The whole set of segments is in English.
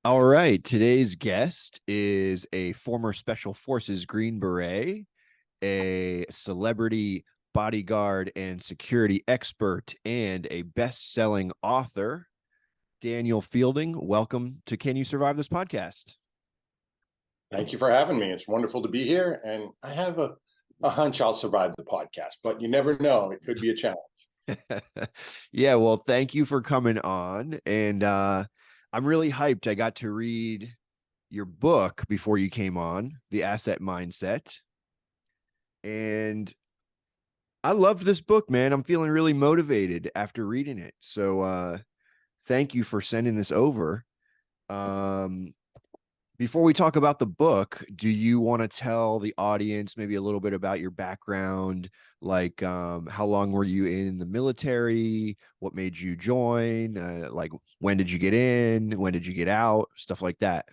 All right. Today's guest is a former Special Forces Green Beret, a celebrity bodyguard and security expert, and a best-selling author, Daniel Fielding. Welcome to Can You Survive This podcast? Thank you for having me. It's wonderful to be here. And I have a hunch I'll survive the podcast, but you never know. It could be a challenge. Yeah, well, thank you for coming on. And I'm really hyped. I got to read your book before you came on, The Asset Mindset. And I love this book, man. I'm feeling really motivated after reading it. So thank you for sending this over. Um Before we talk about the book, do you want to tell the audience maybe a little bit about your background? Like how long were you in the military? What made you join? Like when did you get in? When did you get out? Stuff like that.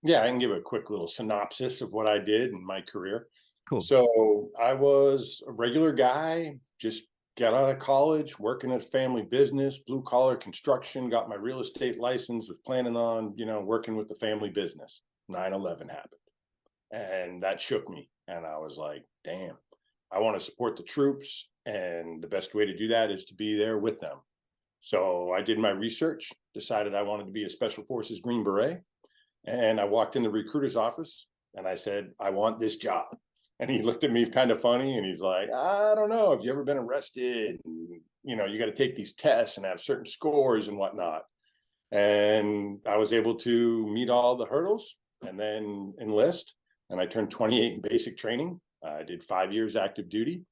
Yeah, I can give a quick little synopsis of what I did in my career. Cool. So I was a regular guy, just got out of college, working at a family business, blue collar construction, got my real estate license, was planning on, working with the family business. 9/11 happened. And that shook me. And I was like, damn, I want to support the troops. And the best way to do that is to be there with them. So I did my research, decided I wanted to be a Special Forces Green Beret. And I walked in the recruiter's office and I said, I want this job. And he looked at me kind of funny and he's like, I don't know. Have you ever been arrested? And, you got to take these tests and have certain scores and whatnot. And I was able to meet all the hurdles and then enlist. And I turned 28 in basic training. I did 5 years active duty.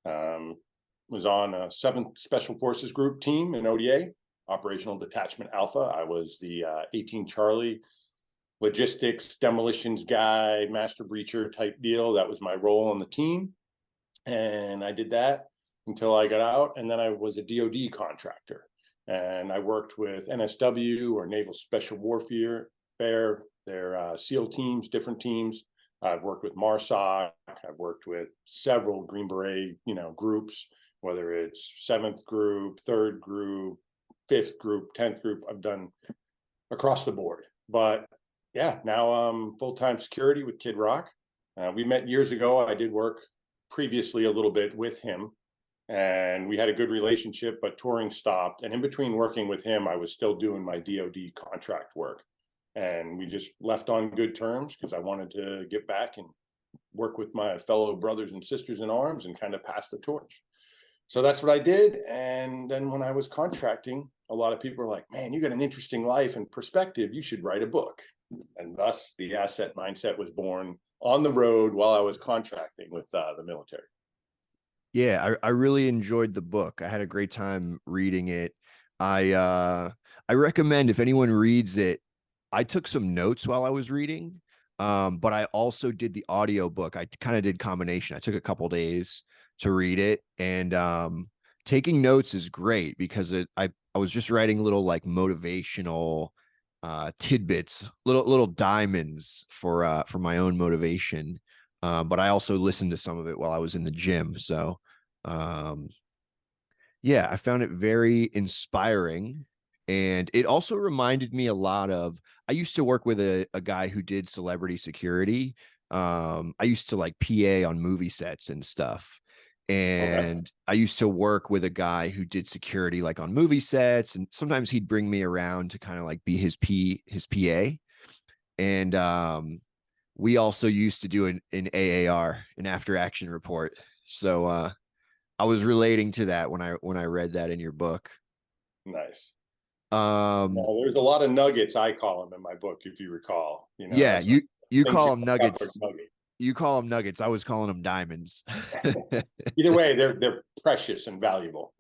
Was on a 7th Special Forces Group team in ODA, Operational Detachment Alpha. I was the 18 Charlie logistics, demolitions guy, master breacher type deal. That was my role on the team. And I did that until I got out. And then I was a DoD contractor. And I worked with NSW, or Naval Special Warfare, their SEAL teams, different teams. I've worked with MARSOC. I've worked with several Green Beret, groups, whether it's 7th group, 3rd group, 5th group, 10th group. I've done across the board. But yeah, now I'm full-time security with Kid Rock. We met years ago. I did work previously a little bit with him, and we had a good relationship, but touring stopped. And in between working with him, I was still doing my DoD contract work. And we just left on good terms because I wanted to get back and work with my fellow brothers and sisters in arms and kind of pass the torch. So that's what I did. And then when I was contracting, a lot of people were like, man, you got an interesting life and perspective. You should write a book. And thus the Asset Mindset was born on the road while I was contracting with the military. Yeah, I really enjoyed the book. I had a great time reading it. I recommend if anyone reads it. I took some notes while I was reading, but I also did the audio book. I kind of did combination. I took a couple days to read it, and taking notes is great because I was just writing little like motivational tidbits, little diamonds for my own motivation. But I also listened to some of it while I was in the gym. So um, yeah, I found it very inspiring. And it also reminded me a lot of, I used to work with a guy who did celebrity security. I used to like PA on movie sets and stuff. Okay. And I used to work with a guy who did security like on movie sets. And sometimes he'd bring me around to kind of like be his PA. And we also used to do an AAR, an after action report. So I was relating to that when I read that in your book. Nice. Um, Well, there's a lot of nuggets, I call them, in my book, if you recall. yeah, That's like you things call you them pick up are nuggets. nuggets. You call them nuggets. I was calling them diamonds. Either way, they're precious and valuable.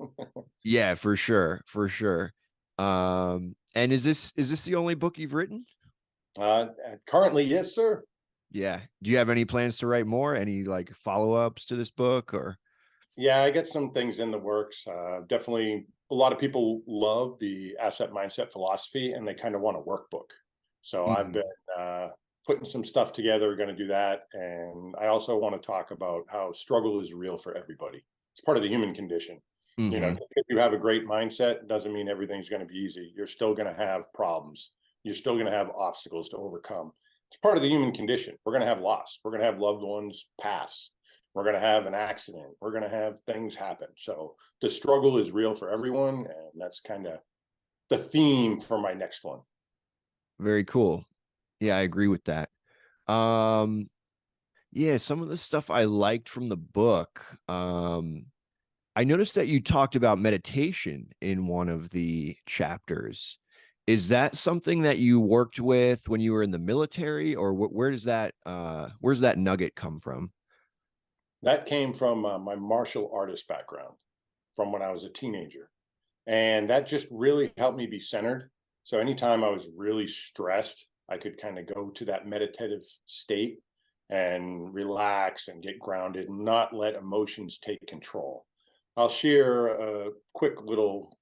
Yeah, for sure, for sure. And is this the only book you've written? Uh, Currently, yes, sir. Yeah. Do you have any plans to write more? Any like follow-ups to this book or? Yeah, I got some things in the works. Definitely, a lot of people love the asset mindset philosophy, and they kind of want a workbook. So I've Mhm. been putting some stuff together. Going to do that, and I also want to talk about how struggle is real for everybody. It's part of the human condition. Mhm. If you have a great mindset, doesn't mean everything's going to be easy. You're still going to have problems. you're still going to have obstacles to overcome. It's part of the human condition. We're going to have loss. We're going to have loved ones pass. We're going to have an accident. We're going to have things happen. So the struggle is real for everyone. And that's kind of the theme for my next one. Very cool. Yeah, I agree with that. Um, yeah, some of the stuff I liked from the book. I noticed that you talked about meditation in one of the chapters. Is that something that you worked with when you were in the military, or where's that nugget come from? That came from my martial artist background from when I was a teenager. And that just really helped me be centered. So anytime I was really stressed, I could kind of go to that meditative state and relax and get grounded and not let emotions take control. I'll share a quick little,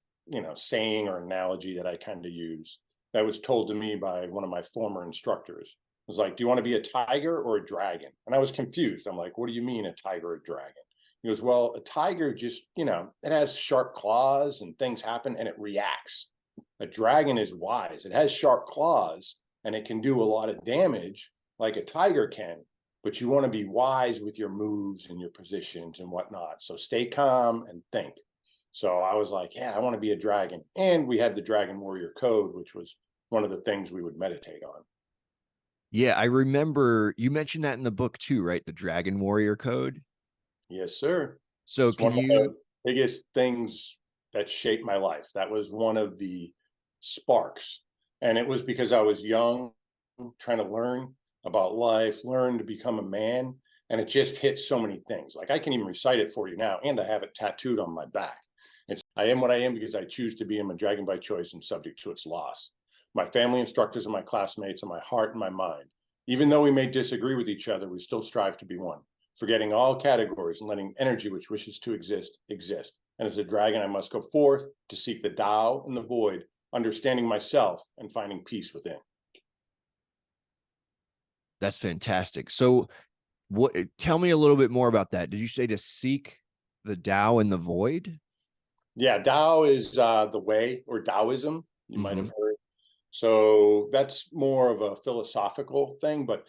saying or analogy that I kind of use that was told to me by one of my former instructors. It was like, do you want to be a tiger or a dragon? And I was confused. I'm like, what do you mean a tiger or a dragon? He goes, well, a tiger just, it has sharp claws and things happen and it reacts. A dragon is wise. It has sharp claws and it can do a lot of damage like a tiger can, but you want to be wise with your moves and your positions and whatnot. So stay calm and think. So I was like, yeah, I want to be a dragon. And we had the Dragon Warrior Code, which was one of the things we would meditate on. Yeah, I remember you mentioned that in the book too, right? The Dragon Warrior Code. Yes, sir. So It's can one of you the biggest things that shaped my life. That was one of the sparks. And it was because I was young, trying to learn about life, learn to become a man. And it just hit so many things. Like I can even recite it for you now, and I have it tattooed on my back. It's I am what I am because I choose to be. I'm a dragon by choice and subject to its loss. My family, instructors, and my classmates, and my heart and my mind. Even though we may disagree with each other, we still strive to be one, forgetting all categories and letting energy which wishes to exist, exist. And as a dragon, I must go forth to seek the Tao in the void, understanding myself and finding peace within. That's fantastic. So what tell me a little bit more about that. Did you say to seek the Tao in the void? Yeah, Tao is the way, or Taoism, you might Mm-hmm. have heard. So that's more of a philosophical thing, but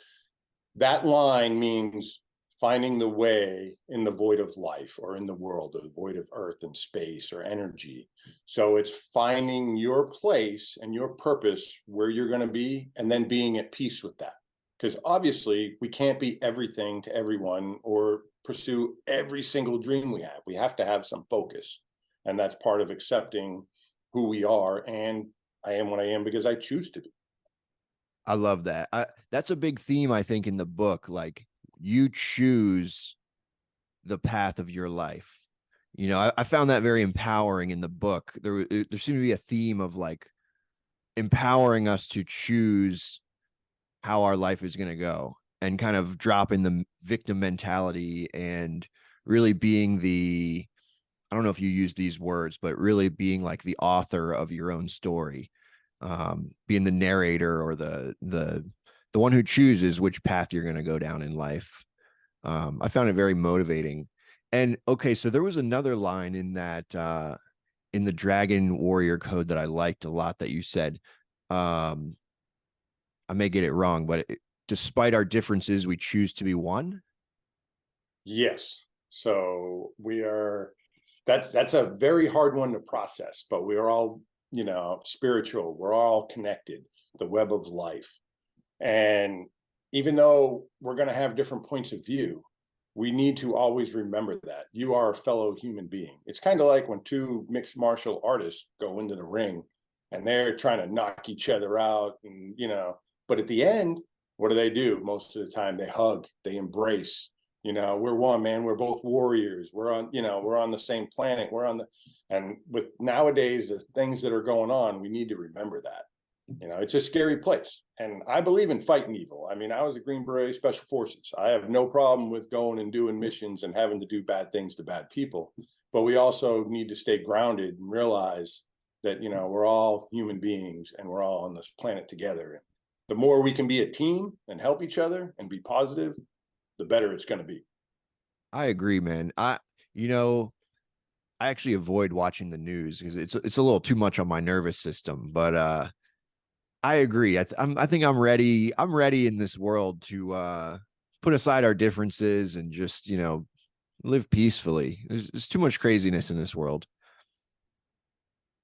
that line means finding the way in the void of life or in the world, or the void of earth and space or energy. So it's finding your place and your purpose where you're going to be, and then being at peace with that. Because obviously, we can't be everything to everyone or pursue every single dream we have. We have to have some focus. And that's part of accepting who we are. And I am what I am because I choose to be. I love that. That's a big theme, I think, in the book. Like you choose the path of your life. I found that very empowering in the book. There seemed to be a theme of like empowering us to choose how our life is going to go and kind of dropping the victim mentality and really being the I don't know if you use these words, but really being like the author of your own story, being the narrator or the one who chooses which path you're going to go down in life. I found it very motivating. And okay, so there was another line in that in the Dragon Warrior Code that I liked a lot that you said. Um, I may get it wrong, but despite our differences, we choose to be one. Yes. So we are that's a very hard one to process, but we are all, spiritual. We're all connected, the web of life. And even though we're going to have different points of view, we need to always remember that you are a fellow human being. It's kind of like when two mixed martial artists go into the ring and they're trying to knock each other out, and but at the end, what do? Most of the time they hug, they embrace. We're one, man. We're both warriors. We're on the same planet. And with nowadays the things that are going on, we need to remember that. It's a scary place. And I believe in fighting evil. I mean, I was a Green Beret Special Forces. I have no problem with going and doing missions and having to do bad things to bad people. But we also need to stay grounded and realize that, we're all human beings and we're all on this planet together. The more we can be a team and help each other and be positive, the better it's going to be. I agree, man. You know, I actually avoid watching the news because it's a little too much on my nervous system. But I agree. I think I'm ready. I'm ready in this world to put aside our differences and just, live peacefully. There's too much craziness in this world.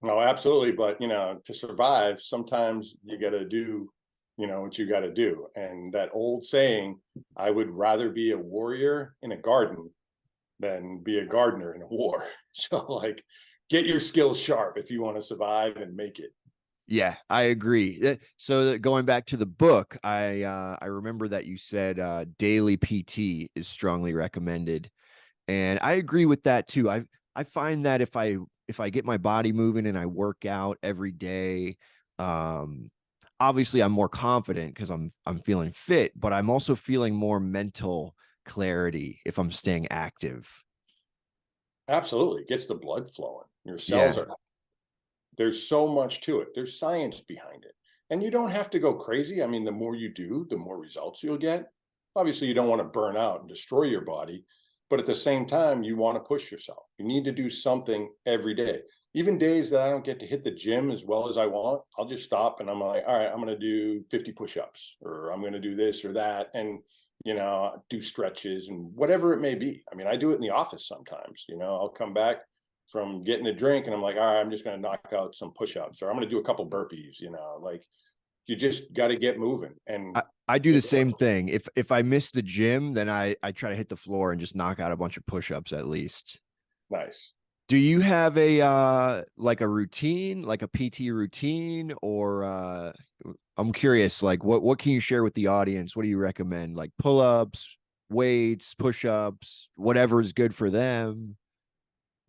No, absolutely. But, to survive, sometimes you got to do, what you got to do. And that old saying, I would rather be a warrior in a garden than be a gardener in a war. So, like, get your skills sharp if you want to survive and make it. Yeah, I agree. So going back to the book, I remember that you said daily PT is strongly recommended, and I agree with that too. I find that if I get my body moving and I work out every day, um, obviously I'm more confident because I'm feeling fit, but I'm also feeling more mental clarity if I'm staying active. Absolutely. It gets the blood flowing. Your cells Yeah. are, there's so much to it. There's science behind it. And you don't have to go crazy. I mean, the more you do, the more results you'll get. Obviously, you don't want to burn out and destroy your body, but at the same time, you want to push yourself. You need to do something every day. Even days that I don't get to hit the gym as well as I want, I'll just stop and I'm like, all right, I'm going to do 50 push-ups, or I'm going to do this or that, and do stretches and whatever it may be. I mean, I do it in the office sometimes. I'll come back from getting a drink and I'm like, all right, I'm just going to knock out some push-ups, or I'm going to do a couple burpees. Like, you just got to get moving. And I do the same thing. If I miss the gym, then I try to hit the floor and just knock out a bunch of push-ups at least. nice. Do you have a like a routine, like a PT routine, or I'm curious, like what can you share with the audience? What do you recommend? Like pull-ups, weights, push-ups, whatever is good for them.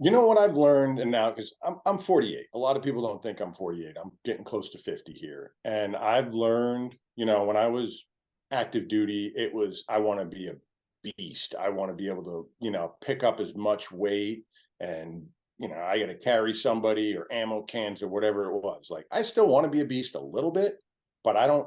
You know what I've learned, and now, because I'm 48. A lot of people don't think I'm 48. I'm getting close to 50 here, and I've learned. When I was active duty, it was, I want to be a beast. I want to be able to pick up as much weight, and I got to carry somebody or ammo cans or whatever it was. Like, I still want to be a beast a little bit, but I don't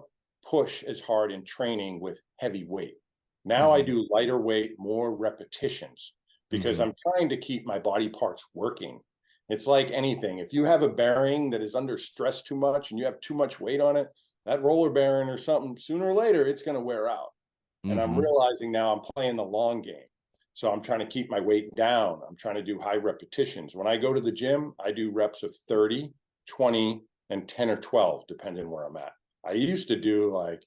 push as hard in training with heavy weight. Now I Hmm. do lighter weight, more repetitions, because Hmm. I'm trying to keep my body parts working. It's like anything. If you have a bearing that is under stress too much and you have too much weight on it, that roller bearing or something, sooner or later, it's going to wear out. And I'm Hmm. realizing now I'm playing the long game. So I'm trying to keep my weight down. I'm trying to do high repetitions. When I go to the gym, I do reps of 30, 20, and 10 or 12, depending where I'm at. I used to do like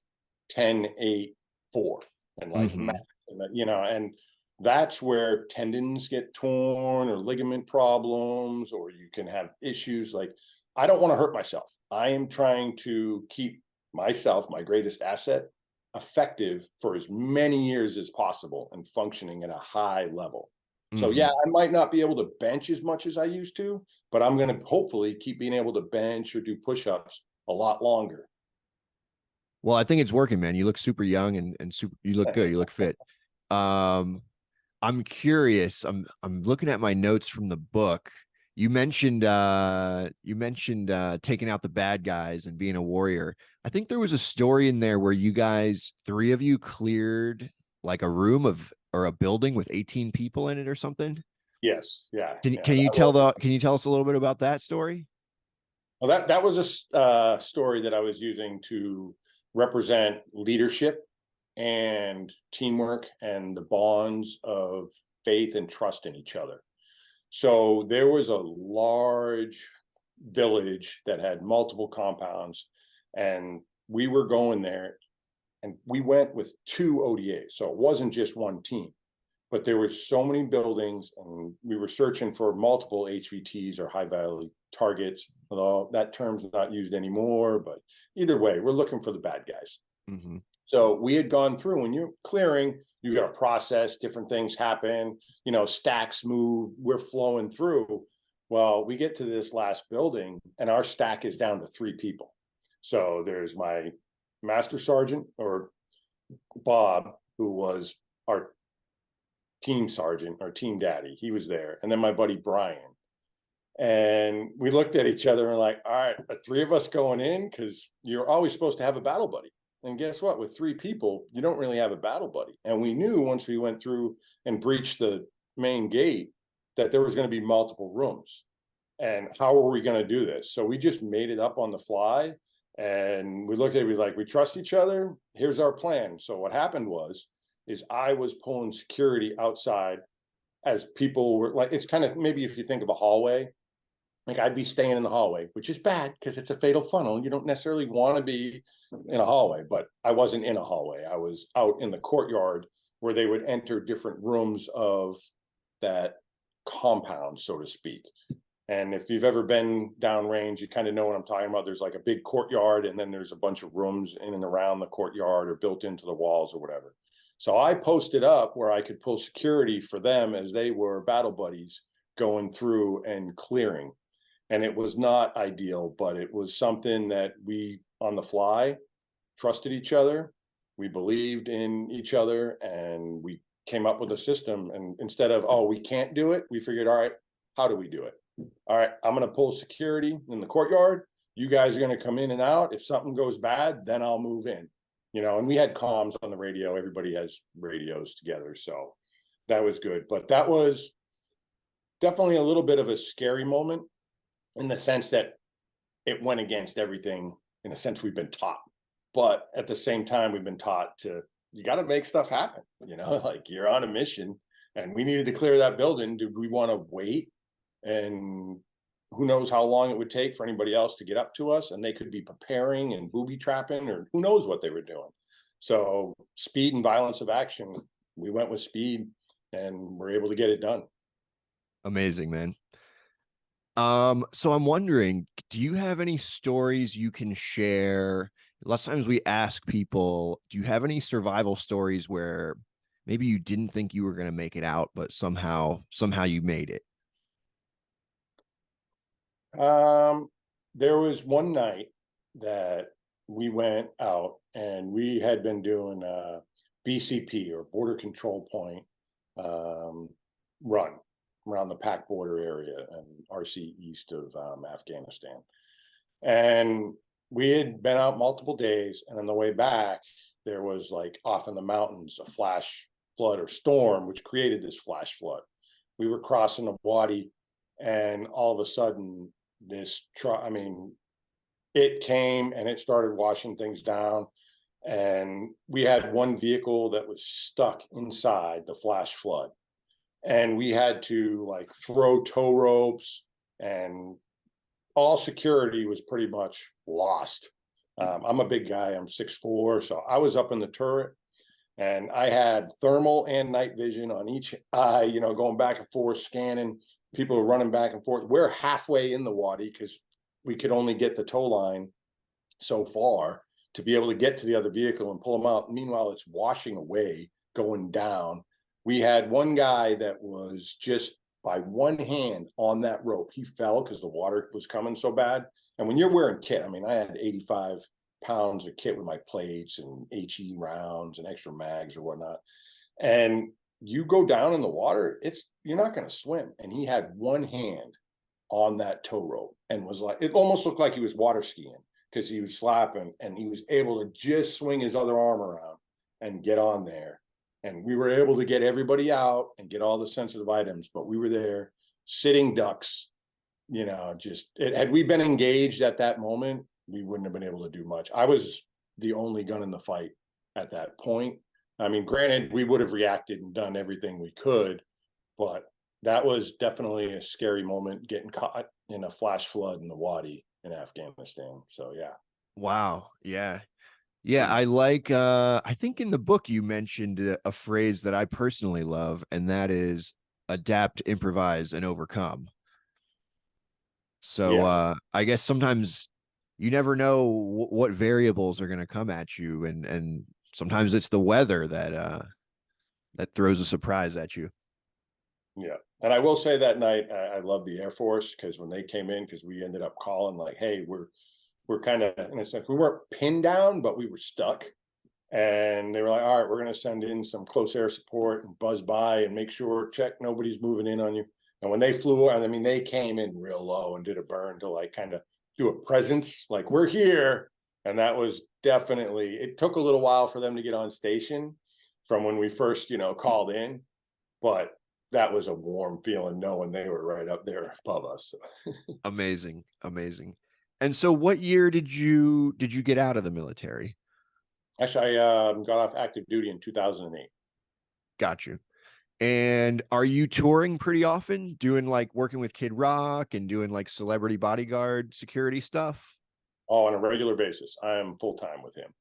10, 8, 4, and like max, Hmm. and that's where tendons get torn or ligament problems, or you can have issues. Like, I don't want to hurt myself. I am trying to keep myself, my greatest asset, effective for as many years as possible and functioning at a high level. So yeah, Hmm. I might not be able to bench as much as I used to, but I'm going to hopefully keep being able to bench or do push-ups a lot longer. Well, I think it's working, man. You look super young and super. You look good. You look fit. Um, I'm curious. I'm looking at my notes from the book. You mentioned taking out the bad guys and being a warrior. I think there was a story in there where you guys, three of you, cleared like a room of or a building with 18 people in it or something. Yes, yeah, Can yeah. can you That tell was, the can you tell us a little bit about that story? well, that was a story that I was using to represent leadership and teamwork and the bonds of faith and trust in each other. So there was a large village that had multiple compounds, and we were going there, and we went with two ODAs. So it wasn't just one team, but there were so many buildings, and we were searching for multiple HVTs or high value targets, although that term's not used anymore. But either way, we're looking for the bad guys. Hmm. So we had gone through, when you're clearing, you got to process, different things happen, stacks move, we're flowing through. Well, we get to this last building and our stack is down to 3 people. So there's my master sergeant, or Bob, who was our team sergeant, our team daddy. He was there. And then my buddy Brian. And we looked at each other and like, all right, are 3 of us going in? Because you're always supposed to have a battle buddy. And guess what? With 3 people, you don't really have a battle buddy. And we knew once we went through and breached the main gate that there was going to be multiple rooms. And how were we going to do this? So we just made it up on the fly. And we looked at it, we like, we trust each other. Here's our plan. So what happened is I was pulling security outside as people were like, it's kind of, maybe if you think of a hallway, like I'd be staying in the hallway, which is bad because it's a fatal funnel. You don't necessarily want to be in a hallway, but I wasn't in a hallway. I was out in the courtyard where they would enter different rooms of that compound, so to speak. And if you've ever been downrange, you kind of know what I'm talking about. There's like a big courtyard, and then there's a bunch of rooms in and around the courtyard or built into the walls or whatever. So I posted up where I could pull security for them as they were battle buddies going through and clearing. And it was not ideal, but it was something that we on the fly trusted each other. We believed in each other, and we came up with a system. And instead of, oh, we can't do it, we figured, all right, how do we do it? All right, I'm going to pull security in the courtyard. You guys are going to come in and out. If something goes bad, then I'll move in. And we had comms on the radio. Everybody has radios together. So that was good. But that was definitely a little bit of a scary moment in the sense that it went against everything in a sense we've been taught. But at the same time, we've been taught to, you got to make stuff happen, like you're on a mission and we needed to clear that building. Do we want to wait? And who knows how long it would take for anybody else to get up to us, and they could be preparing and booby trapping, or who knows what they were doing. So speed and violence of action, we went with speed and we're able to get it done. Amazing, man. So I'm wondering, do you have any stories you can share? Last times we ask people, do you have any survival stories where maybe you didn't think you were going to make it out, but somehow you made it? There was one night that we went out and we had been doing BCP, or border control point, run around the Pac border area and RC east of Afghanistan. And we had been out multiple days, and on the way back, there was like off in the mountains a flash flood or storm, which created this flash flood. We were crossing a wadi, and all of a sudden, it came and it started washing things down. And we had one vehicle that was stuck inside the flash flood. And we had to like throw tow ropes, and all security was pretty much lost. I'm a big guy, I'm 6'4", so I was up in the turret, and I had thermal and night vision on each eye, going back and forth, scanning. People are running back and forth. We're halfway in the wadi because we could only get the tow line so far to be able to get to the other vehicle and pull them out. Meanwhile, it's washing away, going down. We had one guy that was just by one hand on that rope. He fell because the water was coming so bad. And when you're wearing kit, I had 85 pounds of kit with my plates and HE rounds and extra mags or whatnot. And you go down in the water, you're not going to swim. And he had one hand on that tow rope and was like, it almost looked like he was water skiing because he was slapping, and he was able to just swing his other arm around and get on there. And we were able to get everybody out and get all the sensitive items, but we were there sitting ducks, had we been engaged at that moment, we wouldn't have been able to do much. I was the only gun in the fight at that point. Granted, we would have reacted and done everything we could, but that was definitely a scary moment, getting caught in a flash flood in the wadi in Afghanistan. So yeah. Wow. Yeah. Yeah, I think in the book you mentioned a phrase that I personally love, and that is adapt, improvise, and overcome. So Yeah. I guess sometimes you never know what variables are going to come at you, and sometimes it's the weather that throws a surprise at you. Yeah. And I will say that night, I love the Air Force, because when they came in, because we ended up calling like, hey, we're kind of, in a sense, we weren't pinned down, but we were stuck. And they were like, all right, we're going to send in some close air support and buzz by and make sure, check nobody's moving in on you. And when they flew, they came in real low and did a burn to like kind of do a presence, like we're here. And that was definitely, it took a little while for them to get on station from when we first, called in, but that was a warm feeling knowing they were right up there above us. Amazing. Amazing. And so what year did you get out of the military? Actually, I got off active duty in 2008. Got you. And are you touring pretty often, doing like working with Kid Rock and doing like celebrity bodyguard security stuff? Oh, on a regular basis. I am full time with him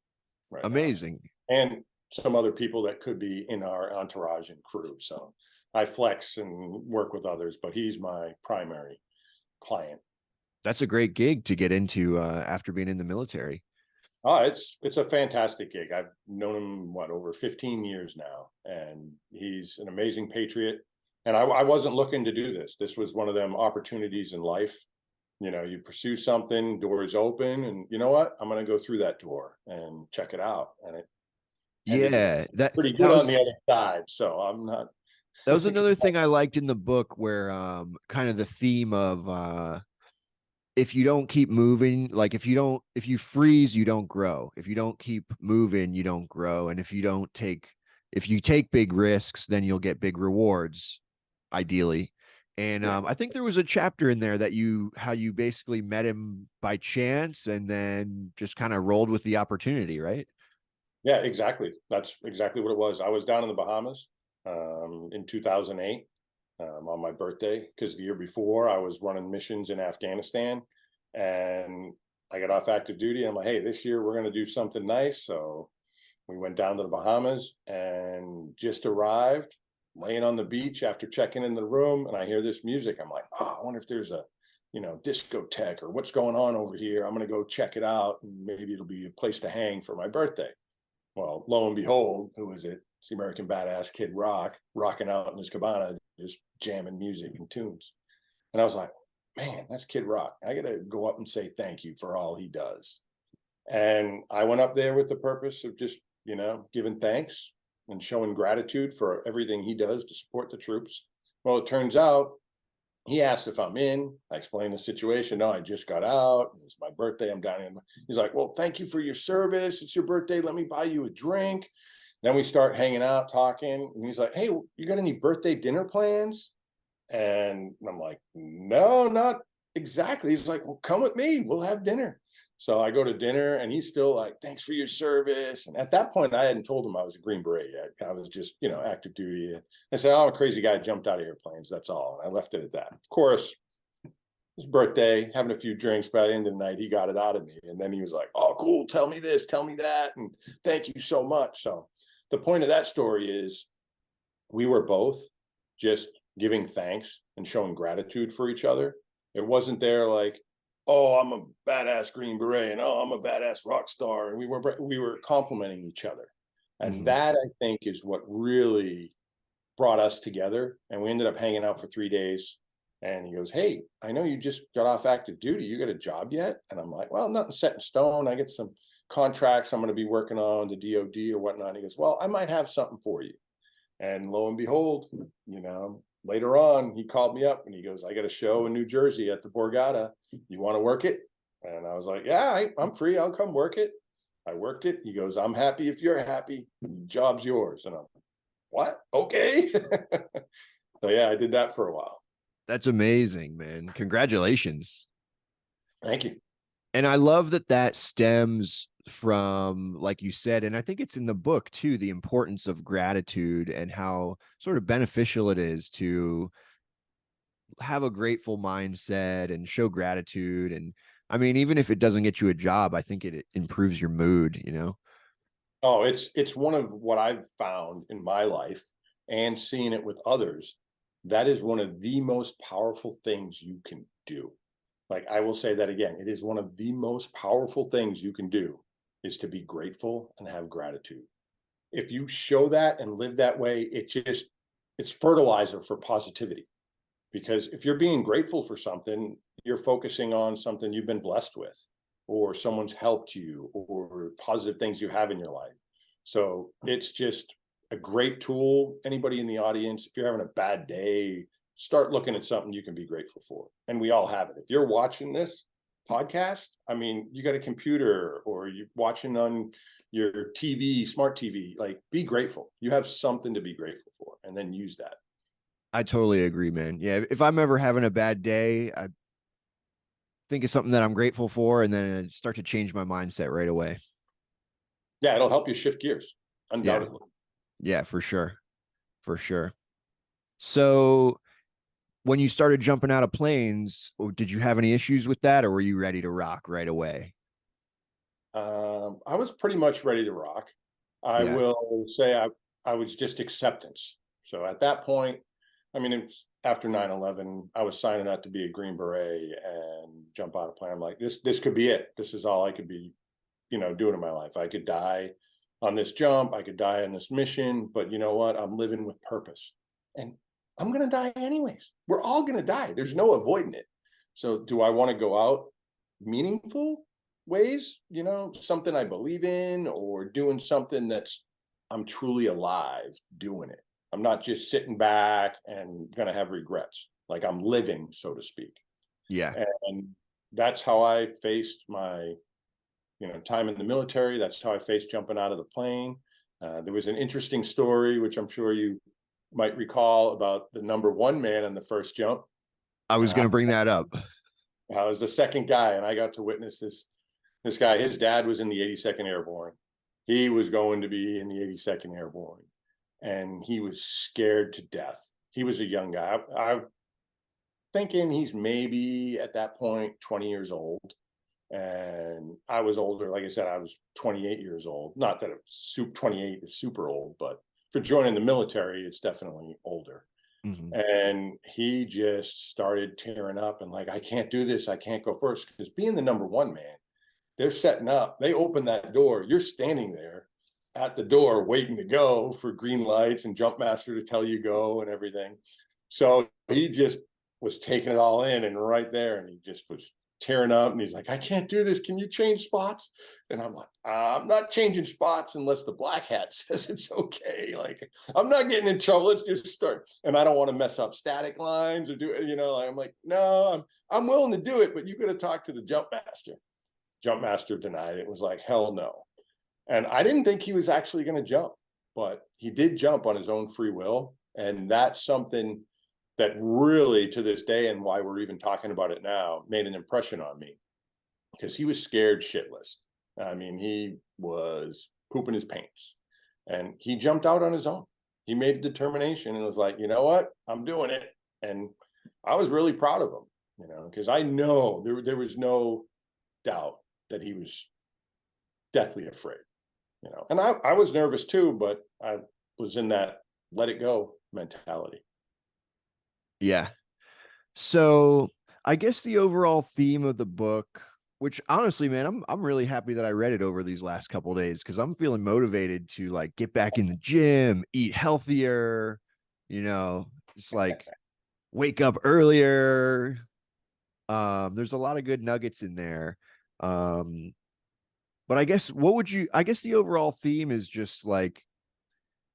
right now, Amazing. and some other people that could be in our entourage and crew. So I flex and work with others, but he's my primary client. That's a great gig to get into after being in the military. Oh, it's a fantastic gig. I've known him over 15 years now, and he's an amazing patriot. And I wasn't looking to do this. This was one of them opportunities in life. You know, you pursue something, doors open, and you know what? I'm going to go through that door and check it out. And it ended Yeah, that pretty that good on the was other side. So I'm not. that was another thing I liked in the book where kind of the theme of if you don't keep moving, like if you freeze, you don't grow. If you don't keep moving, you don't grow. And if you take big risks, then you'll get big rewards, ideally. And Yeah, I think there was a chapter in there that how you basically met him by chance and then just kind of rolled with the opportunity, right? yeah, exactly. That's exactly what it was. I was down in the Bahamas in 2008 on my birthday, because the year before I was running missions in Afghanistan, and I got off active duty. I'm like, hey, this year we're going to do something nice. So we went down to the Bahamas and just arrived, laying on the beach after checking in the room, and I hear this music. I'm like, oh, I wonder if there's a, discotheque or what's going on over here. I'm going to go check it out, and maybe it'll be a place to hang for my birthday. Well, lo and behold, who is it? It's the American badass Kid Rock rocking out in his cabana, just jamming music and tunes. And I was like, man, that's Kid Rock. I got to go up and say thank you for all he does. And I went up there with the purpose of just, giving thanks and showing gratitude for everything he does to support the troops. Well, it turns out he asked if I'm in. I explained the situation. No, I just got out. It's my birthday. I'm down in. He's like, well, thank you for your service. It's your birthday. Let me buy you a drink. Then we start hanging out, talking. And he's like, hey, you got any birthday dinner plans? And I'm like, no, not exactly. He's like, well, come with me. We'll have dinner. So I go to dinner, and he's still like, thanks for your service. And at that point, I hadn't told him I was a Green Beret yet. I was just, active duty. I said, oh, I'm a crazy guy, jumped out of airplanes. That's all. And I left it at that. Of course, his birthday, having a few drinks. By the end of the night, he got it out of me. And then he was like, oh, cool. Tell me this, tell me that. And thank you so much. So the point of that story is we were both just giving thanks and showing gratitude for each other. It wasn't there like, oh, I'm a badass Green Beret, and oh, I'm a badass rock star. And we were complimenting each other. And Mm-hmm. that, I think, is what really brought us together. And we ended up hanging out for 3 days. And he goes, hey, I know you just got off active duty. You got a job yet? And I'm like, well, nothing set in stone. I get some contracts I'm going to be working on, the DOD or whatnot. And he goes, well, I might have something for you. And lo and behold, later on, he called me up and he goes, I got a show in New Jersey at the Borgata. You want to work it? And I was like, yeah, I'm free. I'll come work it. I worked it. He goes, I'm happy if you're happy. Job's yours. And I'm like, what? Okay. So yeah, I did that for a while. That's amazing, man. Congratulations. Thank you. And I love that stems from, like you said, and I think it's in the book too, the importance of gratitude and how sort of beneficial it is to have a grateful mindset and show gratitude. And I mean, even if it doesn't get you a job, I think it improves your mood, you know? Oh, it's one of what I've found in my life and seeing it with others. That is one of the most powerful things you can do. Like, I will say that again, it is one of the most powerful things you can do, is to be grateful and have gratitude. If you show that and live that way, it's fertilizer for positivity. Because if you're being grateful for something, you're focusing on something you've been blessed with, or someone's helped you, or positive things you have in your life. So it's just a great tool. Anybody in the audience, if you're having a bad day, start looking at something you can be grateful for. And we all have it. If you're watching this podcast, I mean, you got a computer or you're watching on your TV, smart TV, like, be grateful. You have something to be grateful for, and then use that. I totally agree, man. Yeah. If I'm ever having a bad day, think of something that I'm grateful for, and then start to change my mindset right away. Yeah, it'll help you shift gears, Yeah. undoubtedly. Yeah, for sure. For sure. So when you started jumping out of planes, did you have any issues with that, or were you ready to rock right away? I was pretty much ready to rock. I Yeah. will say I was just acceptance. So at that point, I mean, it's after 9/11, I was signing up to be a Green Beret and jump out of plane. I'm like, this could be it. This is all I could be, doing in my life. I could die on this jump. I could die on this mission, but you know what? I'm living with purpose. And I'm going to die anyways. We're all going to die. There's no avoiding it. So do I want to go out meaningful ways, something I believe in, or doing something that's I'm truly alive doing it. I'm not just sitting back and going to have regrets. Like I'm living, so to speak. Yeah. And that's how I faced my, time in the military. That's how I faced jumping out of the plane. There was an interesting story, which I'm sure you might recall, about the number one man on the first jump. I was Uh, going to bring that up. I was the second guy, and I got to witness this guy. His dad was in the 82nd Airborne. He was going to be in the 82nd Airborne, and he was scared to death. He was a young guy. I'm thinking he's maybe at that point 20 years old, and I was older. Like I said, I was 28 years old. Not that 28 is super old, but for joining the military, it's definitely older. Mhm. And he just started tearing up and like, I can't do this. I can't go first. Because being the number one man, they're setting up. They open that door. You're standing there at the door waiting to go for green lights and jump master to tell you go and everything. So he just was taking it all in and right there. And he just was tearing up and he's like, I can't do this. Can you change spots? And I'm like, I'm not changing spots unless the black hat says it's okay. Like, I'm not getting in trouble. Let's just start. And I don't want to mess up static lines or do it, I'm like, no, I'm willing to do it, but you got to talk to the jump master. Jump master denied it. Was like, hell no. And I didn't think he was actually going to jump, but he did jump on his own free will. And that's something that really, to this day, and why we're even talking about it now, made an impression on me, because he was scared shitless. I mean, he was pooping his pants, and he jumped out on his own. He made a determination and was like, you know what, I'm doing it. And I was really proud of him, because I know there was no doubt that he was deathly afraid, and I was nervous too, but I was in that let it go mentality. Yeah. So I guess the overall theme of the book, which honestly, man, I'm really happy that I read it over these last couple of days because I'm feeling motivated to like get back in the gym, eat healthier, just like wake up earlier. There's a lot of good nuggets in there. Um, but I guess the overall theme is just like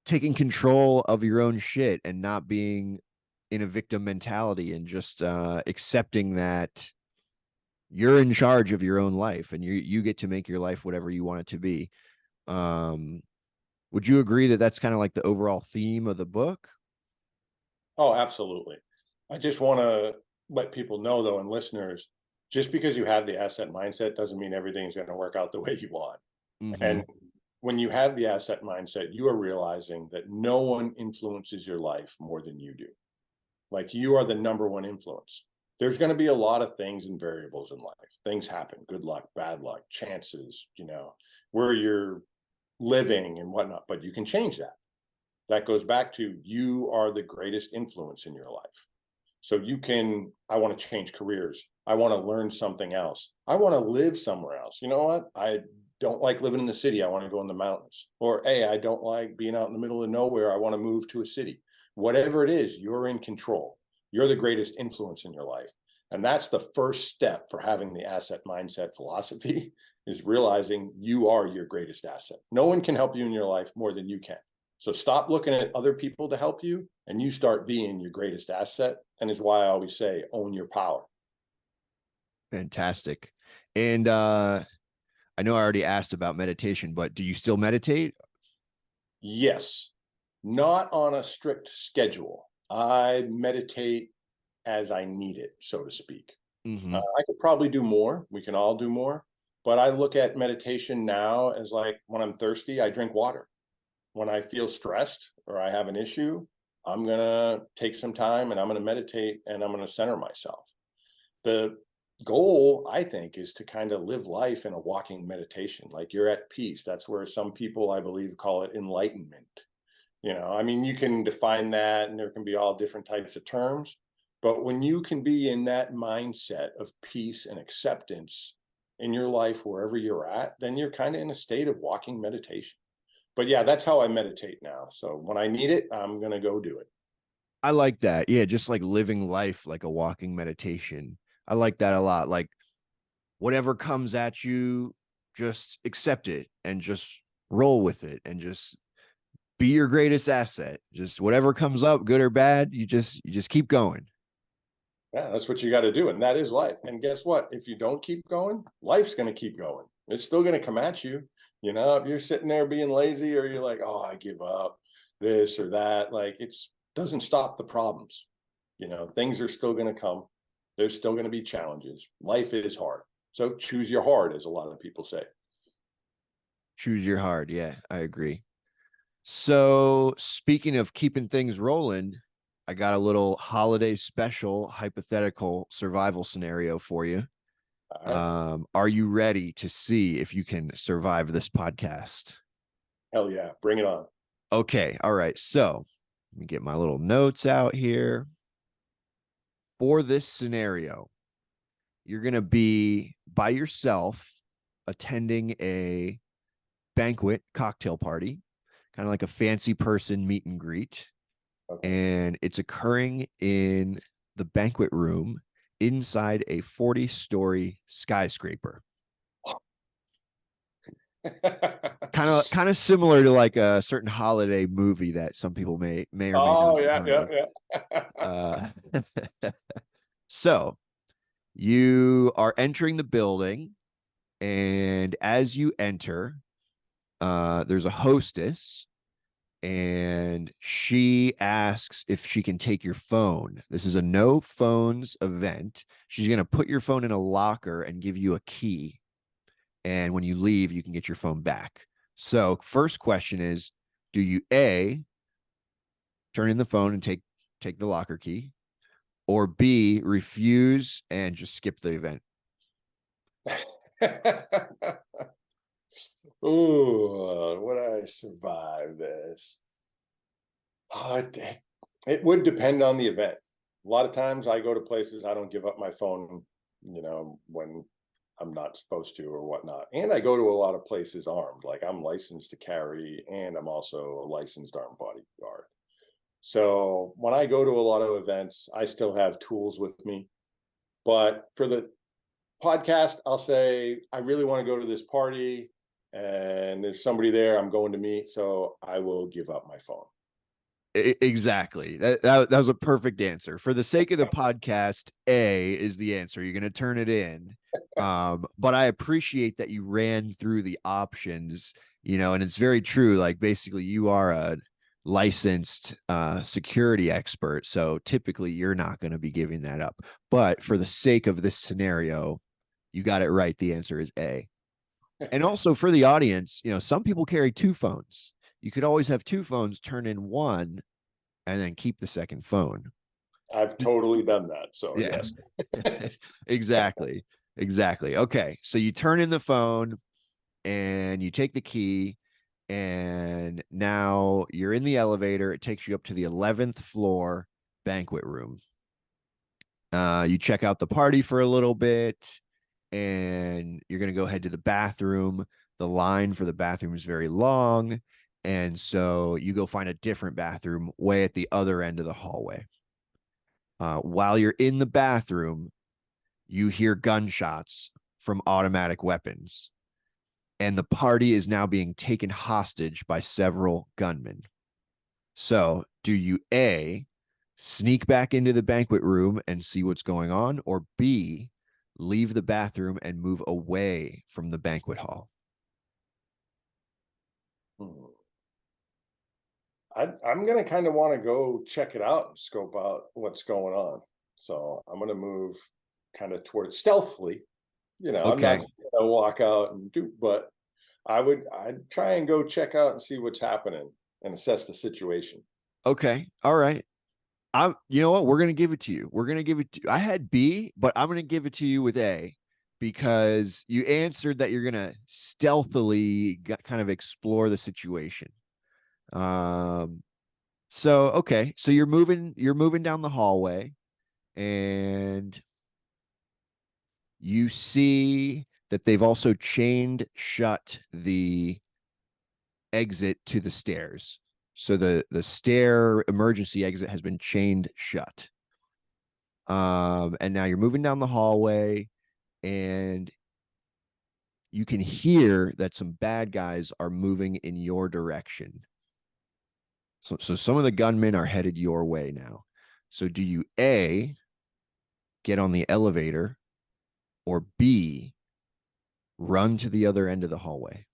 taking control of your own shit and not being in a victim mentality and just accepting that you're in charge of your own life and you get to make your life whatever you want it to be. Um, would you agree that that's kind of like the overall theme of the book? Oh, absolutely. I just want to let people know, though, and listeners, just because you have the asset mindset doesn't mean everything's going to work out the way you want. Mm-hmm. And when you have the asset mindset, you are realizing that no one influences your life more than you do. Like, you are the number one influence. There's going to be a lot of things and variables in life. Things happen, good luck, bad luck, chances, where you're living and whatnot, but you can change that. That goes back to you are the greatest influence in your life. So I want to change careers. I want to learn something else. I want to live somewhere else. You know what? I don't like living in the city. I want to go in the mountains. Or, hey, I don't like being out in the middle of nowhere. I want to move to a city. Whatever it is, you're in control. You're the greatest influence in your life. And that's the first step for having the asset mindset philosophy is realizing you are your greatest asset. No one can help you in your life more than you can. So stop looking at other people to help you and you start being your greatest asset. And is why I always say, own your power. Fantastic. And I know I already asked about meditation, but do you still meditate? Yes, not on a strict schedule. I meditate as I need it, so to speak. Mm-hmm. I could probably do more. We can all do more. But I look at meditation now as like when I'm thirsty, I drink water. When I feel stressed or I have an issue, I'm going to take some time and I'm going to meditate and I'm going to center myself. The goal, I think, is to kind of live life in a walking meditation. Like you're at peace. That's where some people, I believe, call it enlightenment. I mean, you can define that and there can be all different types of terms. But when you can be in that mindset of peace and acceptance in your life, wherever you're at, then you're kind of in a state of walking meditation. But yeah, that's how I meditate now. So when I need it, I'm going to go do it. I like that. Yeah, just like living life like a walking meditation. I like that a lot. Like whatever comes at you, just accept it and just roll with it and just be your greatest asset. Just whatever comes up, good or bad, you just keep going. Yeah, that's what you got to do. And that is life. And guess what? If you don't keep going, life's going to keep going. It's still going to come at you. If you're sitting there being lazy or you're like, oh, I give up this or that, like it's doesn't stop the problems. Things are still going to come. There's still going to be challenges. Life is hard. So choose your hard, as a lot of people say. Choose your hard. Yeah, I agree. So, speaking of keeping things rolling, I got a little holiday special hypothetical survival scenario for you. All right. Are you ready to see if you can survive this podcast? Hell yeah. Bring it on. Okay. All right. So, let me get my little notes out here. For this scenario, you're going to be by yourself attending a banquet cocktail party, kind of like a fancy person meet and greet. Okay. And it's occurring in the banquet room inside a 40-story skyscraper. Kind of similar to like a certain holiday movie that some people may or may not Oh have yeah, heard yeah, of. yeah. Uh, so you are entering the building, and as you enter, there's a hostess and she asks if she can take your phone. This is a no phones event. She's going to put your phone in a locker and give you a key. And when you leave, you can get your phone back. So, first question is, do you A, turn in the phone and take the locker key, or B, refuse and just skip the event? Ooh, would I survive this? It would depend on the event. A lot of times I go to places, I don't give up my phone, when I'm not supposed to or whatnot. And I go to a lot of places armed. Like I'm licensed to carry and I'm also a licensed armed bodyguard. So when I go to a lot of events, I still have tools with me. But for the podcast, I'll say, I really want to go to this party and there's somebody there I'm going to meet. So I will give up my phone. Exactly. That was a perfect answer. For the sake of the podcast, A is the answer. You're going to turn it in. But I appreciate that you ran through the options, and it's very true. Like basically you are a licensed security expert. So typically you're not going to be giving that up. But for the sake of this scenario, you got it right. The answer is A. And also for the audience, some people carry two phones. You could always have two phones, turn in one, and then keep the second phone. I've totally done that. So, Yeah, yes. exactly. Exactly. Okay. So you turn in the phone and you take the key, and now you're in the elevator. It takes you up to the 11th floor banquet room. You check out the party for a little bit, and you're going to go head to the bathroom. The line for the bathroom is very long. And so you go find a different bathroom way at the other end of the hallway. While you're in the bathroom, you hear gunshots from automatic weapons, and the party is now being taken hostage by several gunmen. So, do you A, sneak back into the banquet room and see what's going on, or B, leave the bathroom and move away from the banquet hall? Hmm. I'm going to kind of want to go check it out and scope out what's going on. So I'm going to move. kind of towards stealthily. I'm not Okay. going to walk out and do, but I'd try and go check out and see what's happening and assess the situation. Okay. All right. You know what? We're gonna give it to you. We're gonna give it to you. I had B, but I'm gonna give it to you with A because you answered that you're gonna stealthily kind of explore the situation. Um, so okay, so you're moving down the hallway, and you see that they've also chained shut the exit to the stairs. So the stair emergency exit has been chained shut. And now you're moving down the hallway, and you can hear that some bad guys are moving in your direction. So some of the gunmen are headed your way now. So do you A, get on the elevator, or B, run to the other end of the hallway?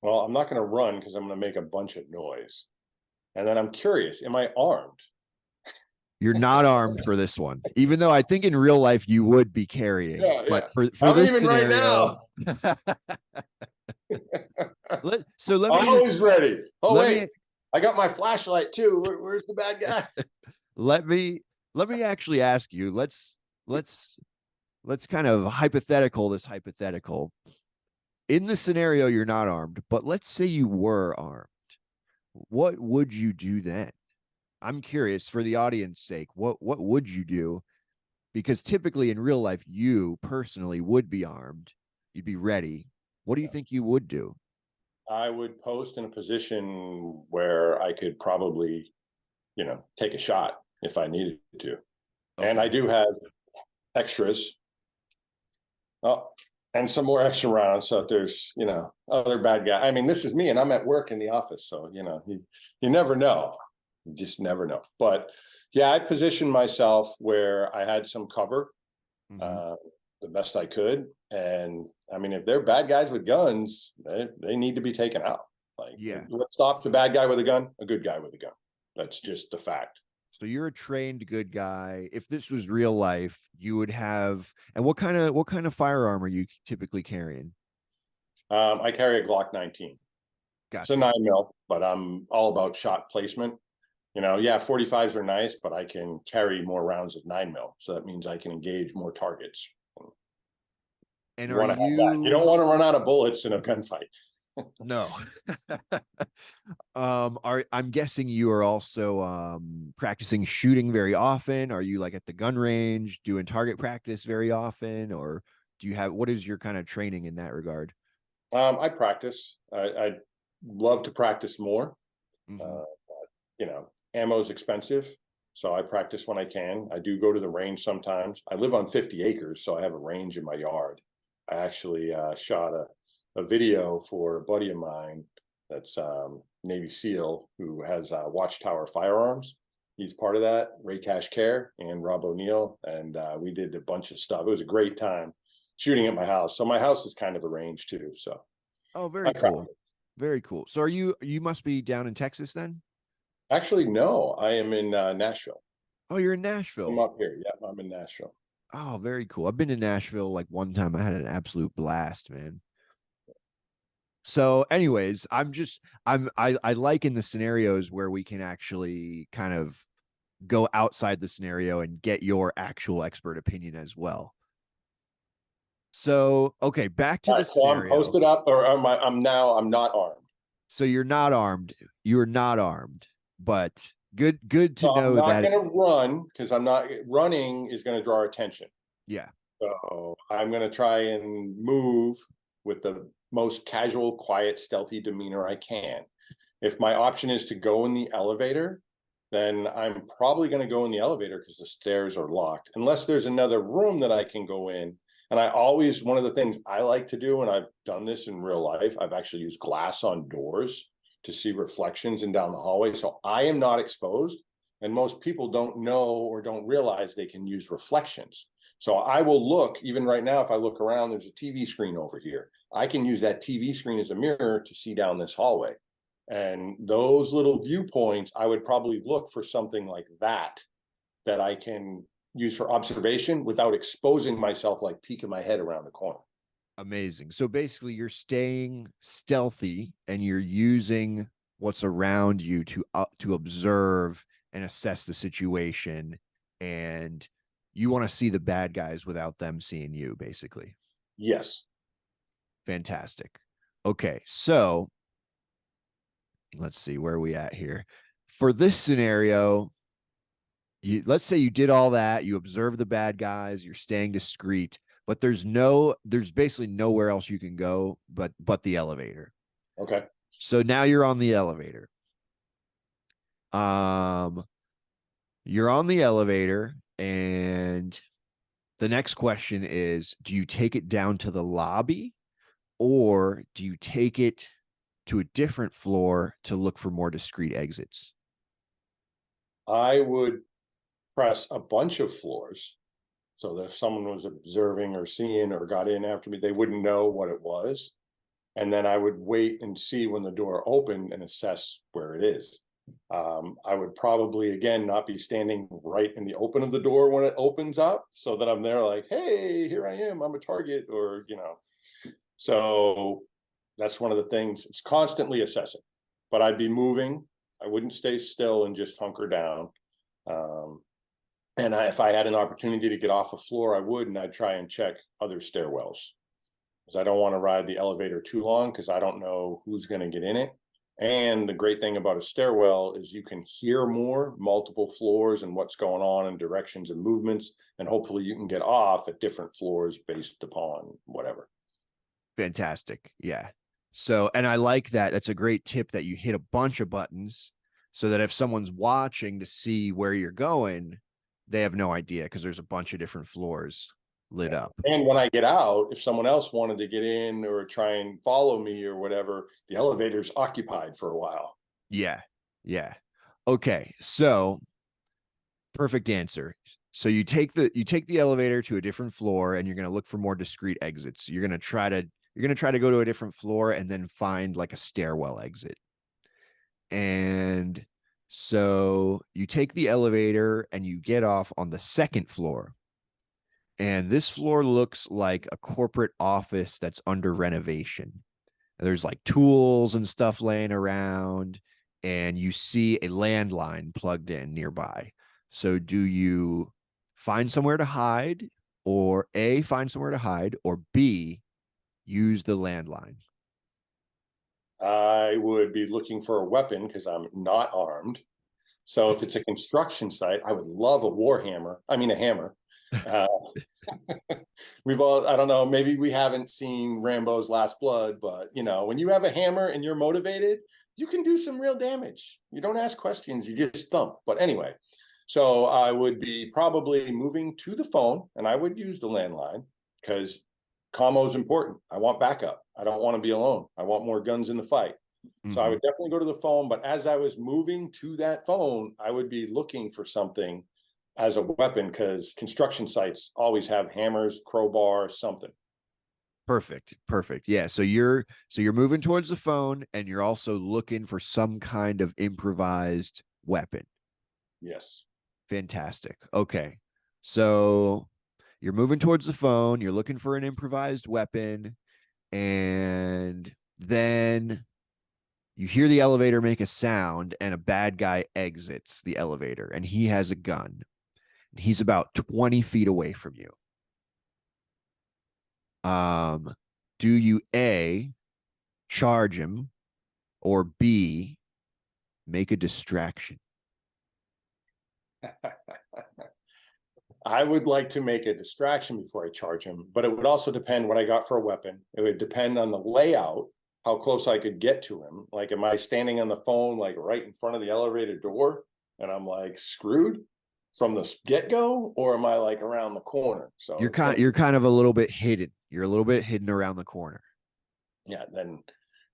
Well, I'm not going to run because I'm going to make a bunch of noise. And then I'm curious, am I armed? You're not armed for this one, even though I think in real life you would be carrying. Yeah, But yeah. for I'm this even right scenario, now. so let me just Always ready. Oh, let wait. me I got my flashlight too. Where's the bad guy? let me let me actually ask you. Let's kind of hypothetical this hypothetical. In the scenario, you're not armed, but let's say you were armed. What would you do then? I'm curious for the audience sake. What would you do? Because typically in real life, you personally would be armed. You'd be ready. What do you think you would do? I would post in a position where I could probably, take a shot if I needed to. And I Okay. do have extras. Oh, and some more extra rounds. So if there's, other bad guy. I mean, this is me and I'm at work in the office. So, you never know. You just never know. But yeah, I positioned myself where I had some cover, Mm-hmm. uh, the best I could. And I mean, if they're bad guys with guns, they need to be taken out. Like, Yeah. what stops a bad guy with a gun? A good guy with a gun. That's just the fact. So you're a trained good guy. If this was real life, you would have. And what kind of firearm are you typically carrying? I carry a Glock 19. It's a Gotcha. 9 mil, but I'm all about shot placement. Yeah, 45s are nice, but I can carry more rounds of 9 mil. So that means I can engage more targets. And You are want to have that. You don't you want to run out of bullets in a gunfight. no? Are I'm guessing you are also practicing shooting very often. Are you like at the gun range doing target practice very often, or do you have what is your kind of training in that regard? I practice. I love to practice more. Mm-hmm. Uh, Ammo is expensive, so I practice when I can. I do go to the range sometimes. I live on 50 acres, so I have a range in my yard. I actually shot a video for a buddy of mine that's Navy SEAL who has Watchtower Firearms. He's part of that, Ray Cash Care and Rob O'Neill. And we did a bunch of stuff. It was a great time shooting at my house. So my house is kind of a range too. So Oh, I very cool. practice. Very cool. So you must be down in Texas then? Actually, no, I am in Nashville. Oh, you're in I'm Nashville. up here. Yeah, I'm in Nashville. Oh, very cool. I've been to Nashville like one time. I had an absolute blast, man. So, anyways, I like in the scenarios where we can actually kind of go outside the scenario and get your actual expert opinion as well. So, okay, back to All the right, so I'm scenario. posted up, or I'm not armed. So you're not armed. You're not armed, but good to So I'm know not that. going to run because I'm not running is going to draw attention. Yeah. So I'm going to try and move with the most casual, quiet, stealthy demeanor I can. If my option is to go in the elevator, then I'm probably going to go in the elevator because the stairs are locked, unless there's another room that I can go in. And one of the things I like to do, and I've done this in real life, I've actually used glass on doors to see reflections and down the hallway. So I am not exposed. And most people don't know or don't realize they can use reflections. So I will look, even right now, if I look around, there's a TV screen over here. I can use that TV screen as a mirror to see down this hallway. And those little viewpoints, I would probably look for something like that I can use for observation without exposing myself, like peeking my head around the corner. Amazing. So basically, you're staying stealthy and you're using what's around you to observe and assess the situation, and you want to see the bad guys without them seeing you, basically. Yes. Fantastic. Okay, so let's see, where are we at here? For this scenario, let's say you did all that, you observe the bad guys, you're staying discreet, but there's basically nowhere else you can go but the elevator. Okay. So now you're on the elevator. You're on the elevator, and the next question is, do you take it down to the lobby, or do you take it to a different floor to look for more discreet exits? I would press a bunch of floors so that if someone was observing or seeing or got in after me, they wouldn't know what it was. And then I would wait and see when the door opened and assess where it is. I would probably, again, not be standing right in the open of the door when it opens up, so that I'm there like, hey, here I am, I'm a target, or, So that's one of the things. It's constantly assessing, but I'd be moving. I wouldn't stay still and just hunker down. If I had an opportunity to get off a floor, I would, and I'd try and check other stairwells, because I don't want to ride the elevator too long, because I don't know who's going to get in it. And the great thing about a stairwell is you can hear more, multiple floors and what's going on and directions and movements, and hopefully you can get off at different floors based upon whatever. Fantastic. Yeah. So, and I like that. That's a great tip, that you hit a bunch of buttons so that if someone's watching to see where you're going, they have no idea, because there's a bunch of different floors lit up. And when I get out, if someone else wanted to get in or try and follow me or whatever, the elevator's occupied for a while. Yeah. Yeah. Okay. So, perfect answer. So you take the elevator to a different floor, and you're going to look for more discreet exits. You're going to try to go to a different floor and then find like a stairwell exit. And so you take the elevator and you get off on the second floor. And this floor looks like a corporate office that's under renovation. There's like tools and stuff laying around, and you see a landline plugged in nearby. So do you find somewhere to hide, or A, find somewhere to hide, or B, use the landline? I would be looking for a weapon because I'm not armed. So if it's a construction site, I would love a hammer. Uh, I don't know, maybe we haven't seen Rambo's Last Blood, but when you have a hammer and you're motivated, you can do some real damage. You don't ask questions, you just thump. But anyway, so I would be probably moving to the phone, and I would use the landline because commo is important. I want backup. I don't want to be alone. I want more guns in the fight. So I would definitely go to the phone, but as I was moving to that phone, I would be looking for something as a weapon, because construction sites always have hammers, crowbar, something. Perfect. Yeah. So you're moving towards the phone, and you're also looking for some kind of improvised weapon. Yes. Fantastic. Okay. So you're moving towards the phone, you're looking for an improvised weapon, and then you hear the elevator make a sound, and a bad guy exits the elevator, and he has a gun. He's about 20 feet away from you. Do you A, charge him, or B, make a distraction? I would like to make a distraction before I charge him, but it would also depend what I got for a weapon. It would depend on the layout, how close I could get to him. Like, am I standing on the phone, like right in front of the elevator door, and I'm like screwed from the get-go, or am I like around the corner? So You're kind of a little bit hidden. You're a little bit hidden around the corner. Yeah, then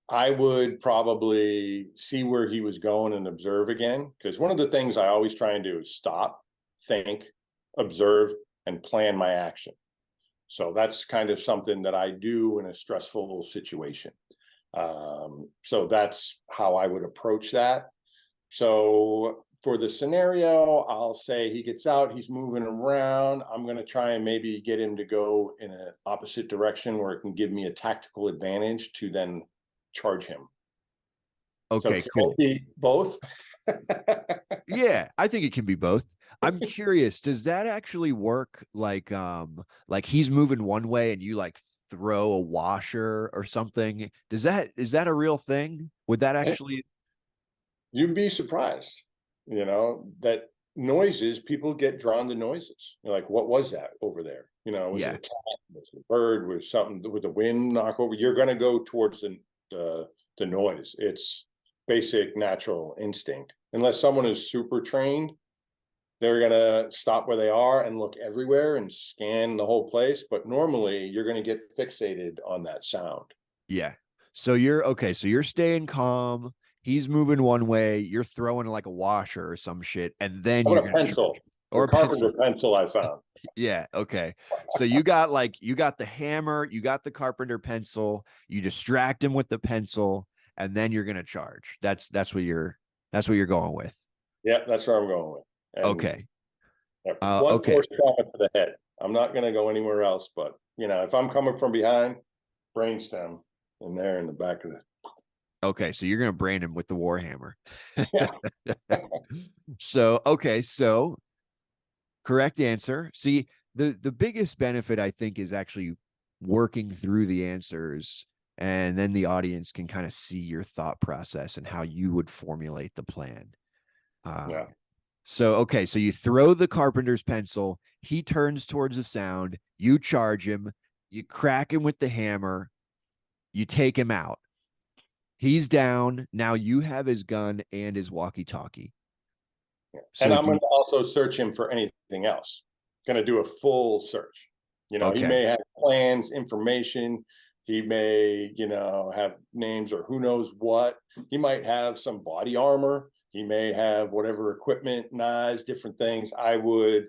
I would probably see where he was going and observe again. Because one of the things I always try and do is stop, think, observe, and plan my action. So that's kind of something that I do in a stressful situation. So that's how I would approach that. So for the scenario, I'll say he gets out, he's moving around. I'm going to try and maybe get him to go in an opposite direction where it can give me a tactical advantage to then charge him. So Okay, can cool. it be both? Yeah, I think it can be both. I'm curious, does that actually work like he's moving one way and you like throw a washer or something? Is that a real thing? Would that actually You'd be surprised, that noises, people get drawn to noises. You're like, what was that over there? Was it yeah. a cat? Was it a bird? Was something with the wind knock over? You're going to go towards the noise. It's basic natural instinct. Unless someone is super trained, they're going to stop where they are and look everywhere and scan the whole place. But normally you're going to get fixated on that sound. Yeah. So you're okay, so you're staying calm. He's moving one way, you're throwing like a washer or some shit, and then How you're about a gonna charge. pencil? The Or a carpenter pencil. pencil I found. Yeah, okay. So you got the hammer, you got the carpenter pencil, you distract him with the pencil, and then you're gonna charge. That's what you're going with. Yeah, that's where I'm going with. And Okay. blunt Okay. force trauma to the head. I'm not going to go anywhere else, but if I'm coming from behind, brainstem in there in the back of the. Okay. So you're gonna brand him with the Warhammer. Yeah, So okay, so correct answer. See, the biggest benefit I think is actually working through the answers, and then the audience can kind of see your thought process and how you would formulate the plan. yeah. So okay, so you throw the carpenter's pencil, he turns towards the sound, you charge him, you crack him with the hammer, you take him out. He's down. Now you have his gun and his walkie-talkie. And So I'm do going you, to also search him for anything else. Going to do a full search. He okay. may have plans, information. He may, have names or who knows what. He might have some body armor. He may have whatever equipment, knives, different things. I would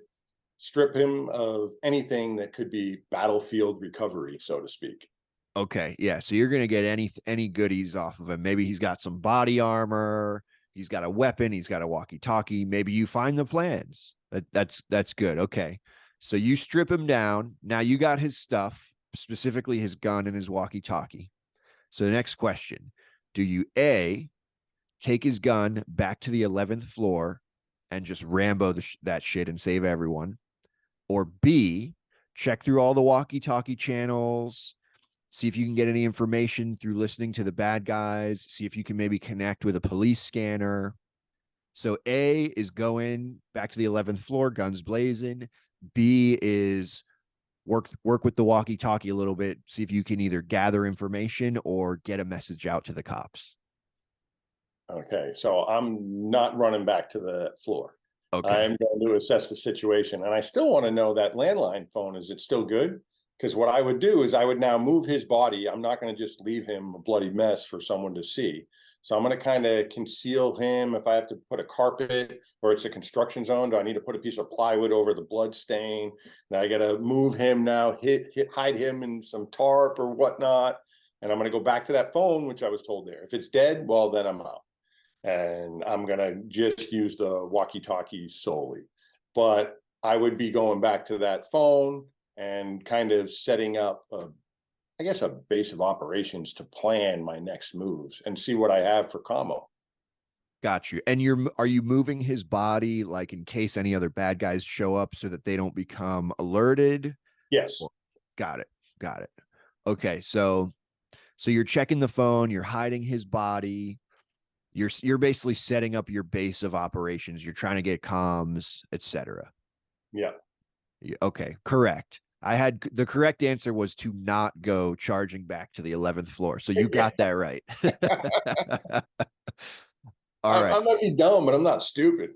strip him of anything that could be battlefield recovery, so to speak. Okay, yeah. So you're gonna get any goodies off of him. Maybe he's got some body armor. He's got a weapon. He's got a walkie-talkie. Maybe you find the plans. That's good. Okay, so you strip him down. Now you got his stuff, specifically his gun and his walkie-talkie. So the next question: do you A, take his gun back to the 11th floor and just Rambo that shit and save everyone, or B, check through all the walkie-talkie channels? See if you can get any information through listening to the bad guys. See if you can maybe connect with a police scanner. So A is going back to the 11th floor, guns blazing. B is work with the walkie-talkie a little bit. See if you can either gather information or get a message out to the cops. Okay, so I'm not running back to the floor. Okay. I'm going to assess the situation, and I still want to know that landline phone. Is it still good? Because what I would do is I would now move his body. I'm not going to just leave him a bloody mess for someone to see. So I'm going to kind of conceal him. If I have to put a carpet or it's a construction zone, do I need to put a piece of plywood over the blood stain? Now I got to move him now, hide him in some tarp or whatnot. And I'm going to go back to that phone, which I was told there. If it's dead, well, then I'm out. And I'm going to just use the walkie-talkie solely. But I would be going back to that phone and kind of setting up a base of operations to plan my next moves and see what I have for combo. Got you. And are you moving his body like in case any other bad guys show up so that they don't become alerted? Yes. Got it. Got it. Okay, so you're checking the phone, you're hiding his body, you're basically setting up your base of operations. You're trying to get comms, etc. Yeah. Okay, correct. I had the correct answer was to not go charging back to the 11th floor. So you got that right. All I right. might be dumb, but I'm not stupid.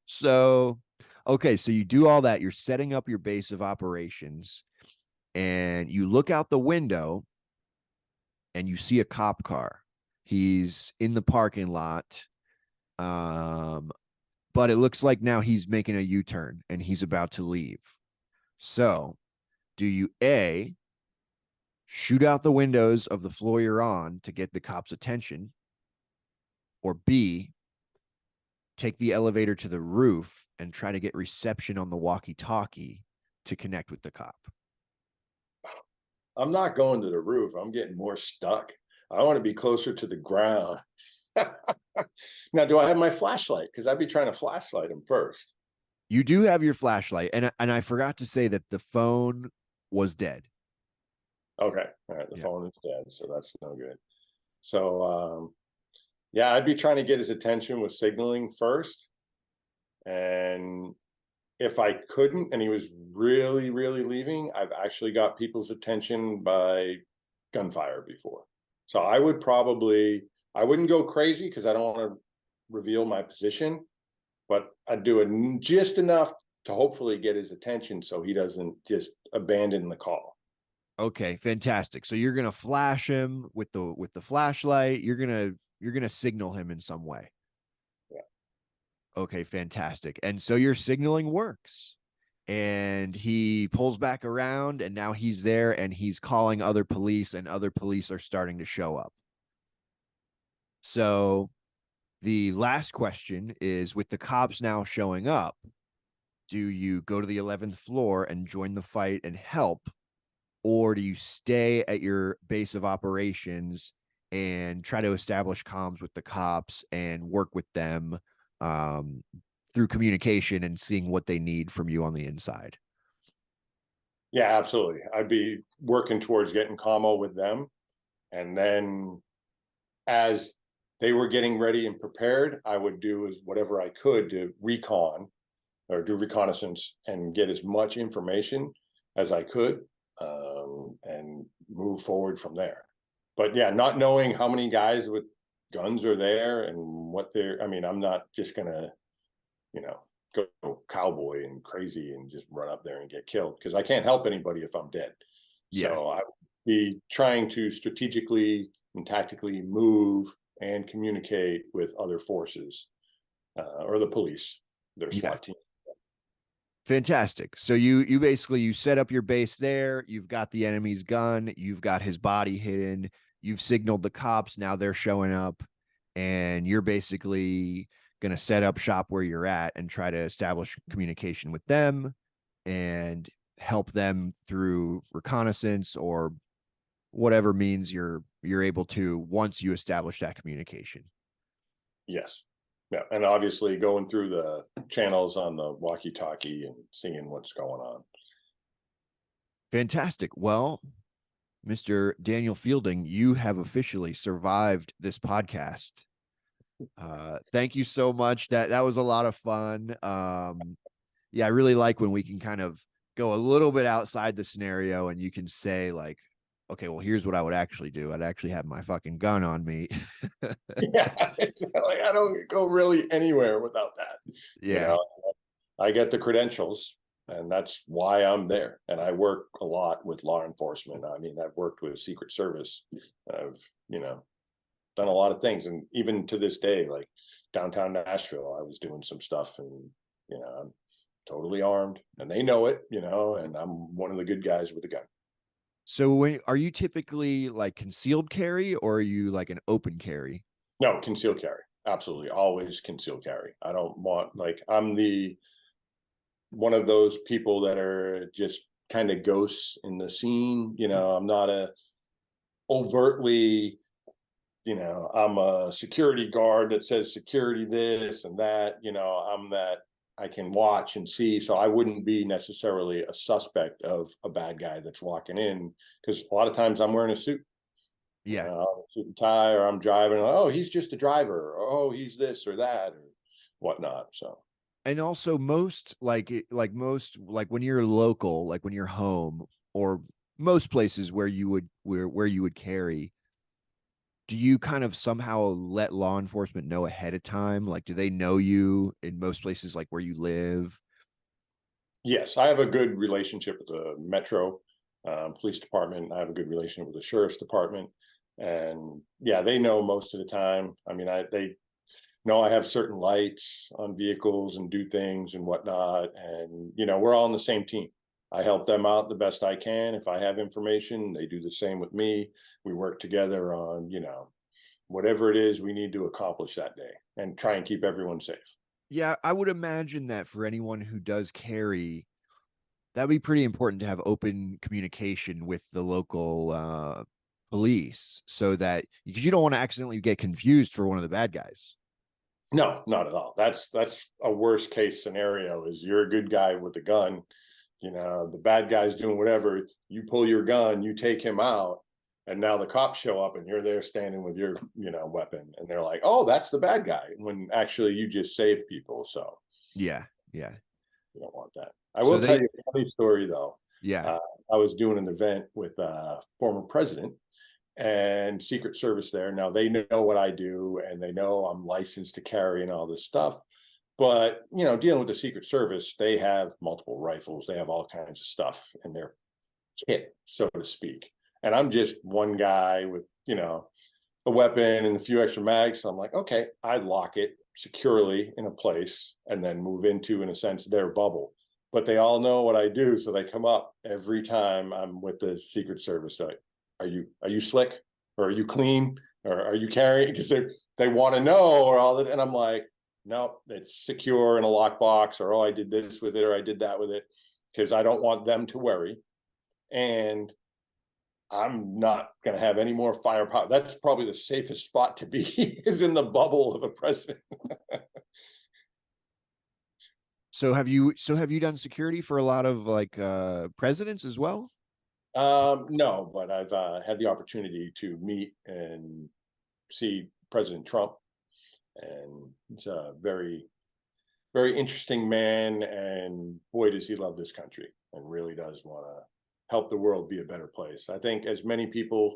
So, okay, so you do all that. You're setting up your base of operations and you look out the window and you see a cop car. He's in the parking lot. But it looks like now he's making a U-turn and he's about to leave. So, do you A, shoot out the windows of the floor you're on to get the cops' attention, or B, take the elevator to the roof and try to get reception on the walkie-talkie to connect with the cop. I'm not going to the roof. I'm getting more stuck. I want to be closer to the ground. Now, do I have my flashlight? Because I'd be trying to flashlight him first. You do have your flashlight, and I forgot to say that the phone was dead. Okay. All right. The Yeah. phone is dead, so that's no good. So, yeah, I'd be trying to get his attention with signaling first. And if I couldn't, and he was really, really leaving, I've actually got people's attention by gunfire before. So I wouldn't go crazy because I don't want to reveal my position, but I'd do it just enough to hopefully get his attention so he doesn't just abandon the call. Okay, fantastic. So you're gonna flash him with the flashlight. You're gonna signal him in some way. Yeah. Okay, fantastic. And so your signaling works. And he pulls back around, and now he's there and he's calling other police, and other police are starting to show up. So the last question is, with the cops now showing up, do you go to the 11th floor and join the fight and help? Or do you stay at your base of operations and try to establish comms with the cops and work with them through communication and seeing what they need from you on the inside? Yeah, absolutely. I'd be working towards getting commo with them. And then as they were getting ready and prepared, I would do as whatever I could to recon or do reconnaissance and get as much information as I could, and move forward from there. But yeah, not knowing how many guys with guns are there and what they're, I mean, I'm not just gonna, you know, go cowboy and crazy and just run up there and get killed because I can't help anybody if I'm dead. Yeah. So I would be trying to strategically and tactically move and communicate with other forces, or the police, their Yeah. SWAT team. Fantastic. So you basically you set up your base there, you've got the enemy's gun, you've got his body hidden, you've signaled the cops, now they're showing up, and you're basically going to set up shop where you're at and try to establish communication with them and help them through reconnaissance or whatever means you're able to once you establish that communication. Yes. Yeah. And obviously going through the channels on the walkie talkie and seeing what's going on. Fantastic. Well, Mr. Daniel Fielding, you have officially survived this podcast. Thank you so much. That was a lot of fun. Yeah, I really like when we can kind of go a little bit outside the scenario and you can say like, okay, well, here's what I would actually do. I'd actually have my fucking gun on me. Yeah. Like, I don't go really anywhere without that. You Yeah. know, I get the credentials and that's why I'm there. And I work a lot with law enforcement. I mean, I've worked with Secret Service. I've, done a lot of things. And even to this day, like downtown Nashville, I was doing some stuff and, I'm totally armed and they know it, and I'm one of the good guys with a gun. So when are you typically like concealed carry or are you like an open carry? No, concealed carry. Absolutely. Always concealed carry. I don't want, like, I'm one of those people that are just kind of ghosts in the scene. I'm not a overtly, I'm a security guard that says security this and that. I'm that I can watch and see. So I wouldn't be necessarily a suspect of a bad guy that's walking in because a lot of times I'm wearing a suit. Yeah. Suit and tie, or I'm driving. Oh, he's just a driver. Or, oh, he's this or that or whatnot. So. And also most when you're local, like when you're home or most places where you would carry, do you kind of somehow let law enforcement know ahead of time? Like, do they know you in most places, like where you live? Yes, I have a good relationship with the Metro Police Department. I have a good relationship with the Sheriff's Department, and yeah, they know most of the time. I mean, they know I have certain lights on vehicles and do things and whatnot, and we're all on the same team. I help them out the best I can. If I have information, they do the same with me. We work together on whatever it is we need to accomplish that day, and try and keep everyone safe. Yeah, I would imagine that for anyone who does carry, that'd be pretty important to have open communication with the local police so that because you don't want to accidentally get confused for one of the bad guys. No, not at all. That's a worst case scenario. Is you're a good guy with a gun, the bad guy's doing whatever. You pull your gun, you take him out, and now the cops show up, and you're there standing with your weapon, and they're like, "Oh, that's the bad guy," when actually you just saved people. So Yeah, yeah. you don't want that. I So will tell they, you a funny story though. yeah. I was doing an event with a former president and Secret Service there. Now they know what I do and they know I'm licensed to carry and all this stuff. But dealing with the Secret Service, they have multiple rifles, they have all kinds of stuff in their kit, so to speak. And I'm just one guy with, a weapon and a few extra mags. So I'm like, okay, I lock it securely in a place and then move into, in a sense, their bubble. But they all know what I do, so they come up every time I'm with the Secret Service. They're like, are you slick, or are you clean, or are you carrying? Because they want to know, or all that. And I'm like, no, it's secure in a lockbox, or oh, I did this with it, or I did that with it, because I don't want them to worry. And I'm not going to have any more firepower. That's probably the safest spot to be is in the bubble of a president. So have you done security for a lot of like presidents as well? No, but I've had the opportunity to meet and see President Trump, and he's a very, very interesting man. And boy, does he love this country and really does want to help the world be a better place. I think as many people,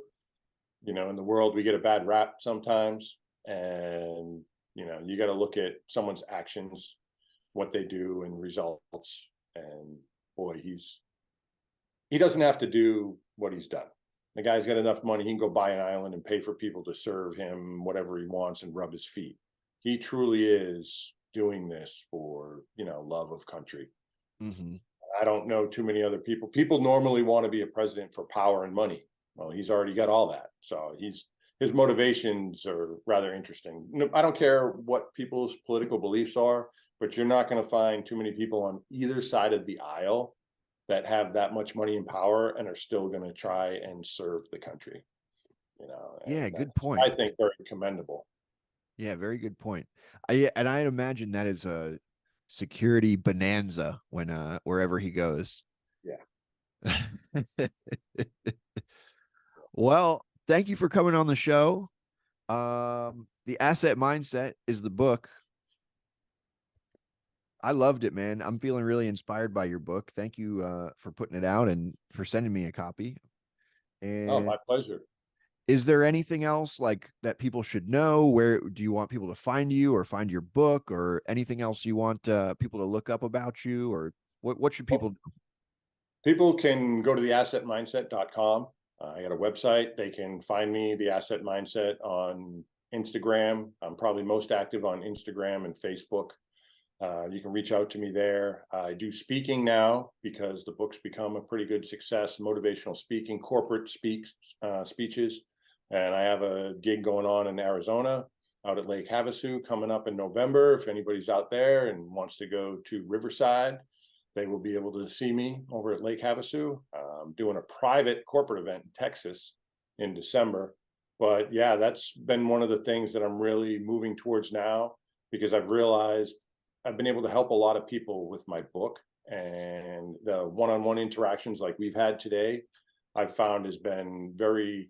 in the world, we get a bad rap sometimes, and you got to look at someone's actions, what they do, and results. And boy, he doesn't have to do what he's done. The guy's got enough money; he can go buy an island and pay for people to serve him whatever he wants and rub his feet. He truly is doing this for love of country. Hmm. I don't know too many other people. People normally want to be a president for power and money. Well, he's already got all that. So his motivations are rather interesting. I don't care what people's political beliefs are, but you're not going to find too many people on either side of the aisle that have that much money and power and are still going to try and serve the country. Yeah, And good that's, point. I think, very commendable. Yeah, very good point. I imagine that is a security bonanza when wherever he goes. Yeah. Well, thank you for coming on the show. The Asset Mindset is the book. I loved it, man. I'm feeling really inspired by your book. Thank you for putting it out and for sending me a copy. Oh, And my pleasure. is there anything else like that people should know? Where do you want people to find you or find your book or anything else you want people to look up about you or what should people Well, do? people can go to theassetmindset.com. I got a website. They can find me, The Asset Mindset, on Instagram. I'm probably most active on Instagram and Facebook. You can reach out to me there. I do speaking now because the book's become a pretty good success. Motivational speaking, corporate speeches, and I have a gig going on in Arizona, out at Lake Havasu, coming up in November. If anybody's out there and wants to go to Riverside, they will be able to see me over at Lake Havasu. I'm doing a private corporate event in Texas in December. But yeah, that's been one of the things that I'm really moving towards now, because I've realized I've been able to help a lot of people with my book, and the one-on-one interactions like we've had today, I've found has been very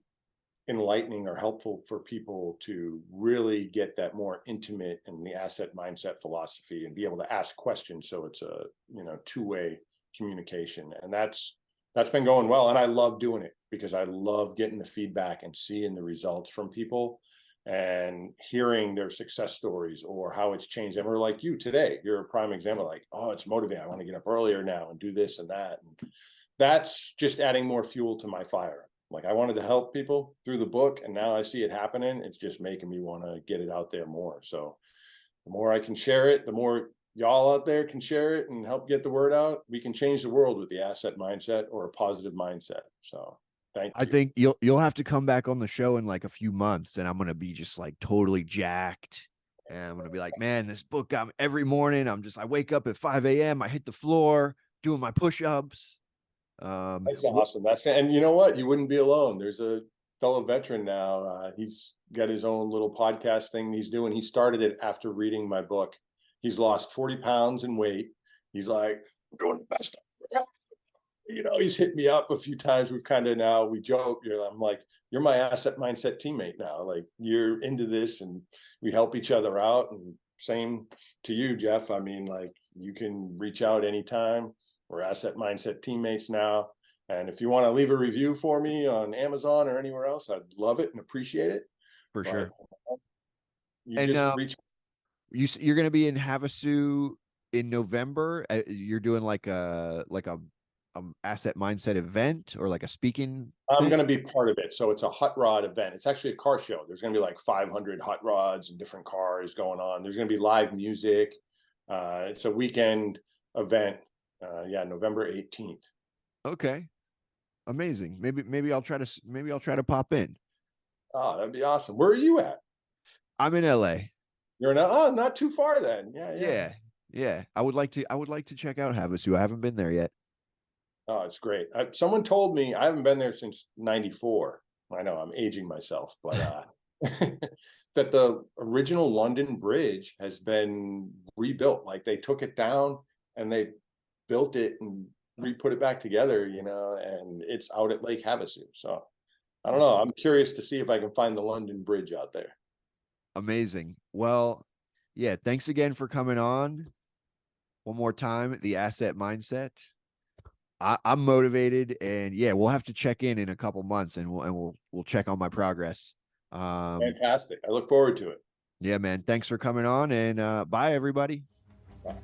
enlightening or helpful for people to really get that more intimate in the asset mindset philosophy and be able to ask questions. So it's a two-way communication, and that's been going well. And I love doing it because I love getting the feedback and seeing the results from people and hearing their success stories or how it's changed them. Or like you today, you're a prime example, like, oh, it's motivating. I want to get up earlier now and do this and that. And that's just adding more fuel to my fire. Like, I wanted to help people through the book, and now I see it happening. It's just making me want to get it out there more. So the more I can share it, the more y'all out there can share it and help get the word out. We can change the world with the asset mindset or a positive mindset. So thank I you. think you'll have to come back on the show in like a few months and I'm gonna be just like totally jacked. And I'm gonna be like, man, this book got me every morning. I wake up at 5 a.m. I hit the floor doing my push-ups. That's awesome. And you know what? You wouldn't be alone. There's a fellow veteran now. He's got his own little podcast thing he's doing. He started it after reading my book. He's lost 40 pounds in weight. He's like, I'm doing the best. He's hit me up a few times. We joke. I'm like, you're my asset mindset teammate now. Like, you're into this and we help each other out. And same to you, Jeff. I mean, like, you can reach out anytime. We're asset mindset teammates now. And if you want to leave a review for me on Amazon or anywhere else, I'd love it and appreciate it. for But sure. you And just reach. you're gonna be in Havasu in November. You're doing like a asset mindset event or like a speaking I'm thing. going to be part of it. So it's a hot rod event. It's actually a car show. There's going to be like 500 hot rods and different cars going on. There's going to be live music. It's a weekend event. Yeah, November 18th. Okay, amazing. Maybe I'll try to pop in. Oh, that'd be awesome. Where are you at? I'm in LA. You're in, oh, not too far then. Yeah, yeah. Yeah, yeah. I would like to check out Havasu. I haven't been there yet. Oh, it's great. Someone told me, I haven't been there since '94. I know I'm aging myself, but that the original London Bridge has been rebuilt. Like, they took it down and they built it and re-put it back together, and it's out at Lake Havasu. So I don't know. I'm curious to see if I can find the London Bridge out there. Amazing. Well, yeah, thanks again for coming on one more time. The asset mindset. I'm motivated, and yeah, we'll have to check in a couple months, and we'll check on my progress. Fantastic. I look forward to it. Yeah, man. Thanks for coming on, and bye, everybody. Bye.